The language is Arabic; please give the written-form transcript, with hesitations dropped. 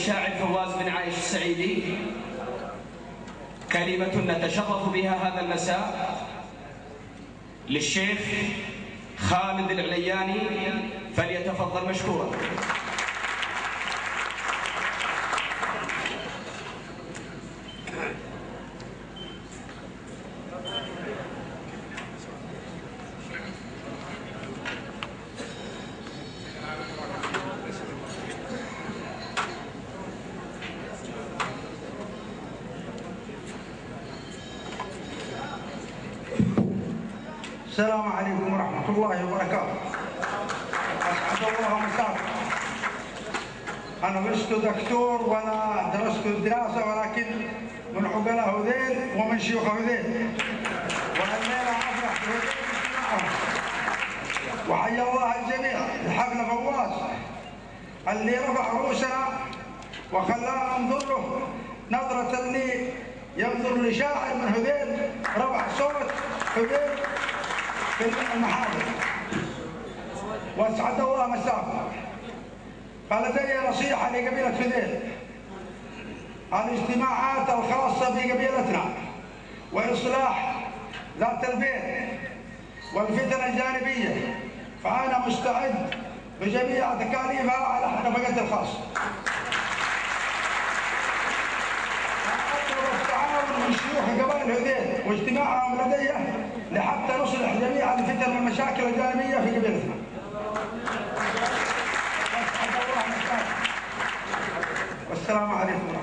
الشاعر فواز بن عايش السعيدي كلمة نتشرف بها هذا المساء للشيخ خالد العلياني، فليتفضل مشكورا. السلام عليكم ورحمة الله وبركاته. أسعد الله مساكم. أنا لست دكتور ولا درست الدراسة، ولكن من عقلاء هذيل ومن شيوخ هذيل، والليلة أفرح بهذيل معهم. وحيا الله الجميع لحفل فواز اللي رفع رؤوسنا وخلانا ننظر له نظرة اللي ينظر لشاعر من هذيل، رفع صوت هذيل في المحاضر. واسعد الله مساكم. فلدي نصيحه لقبيله هذيل: الاجتماعات الخاصه بقبيلتنا واصلاح ذات البين والفتن الجانبيه، فانا مستعد بجميع تكاليفها على نفقتي الخاصه. اطلب التعاون من شيوخ قبائل هذيل واجتماعهم لدي لحتى نصلح جميع الفتن والمشاكل الجانبيه في قبيلتنا. والسلام عليكم.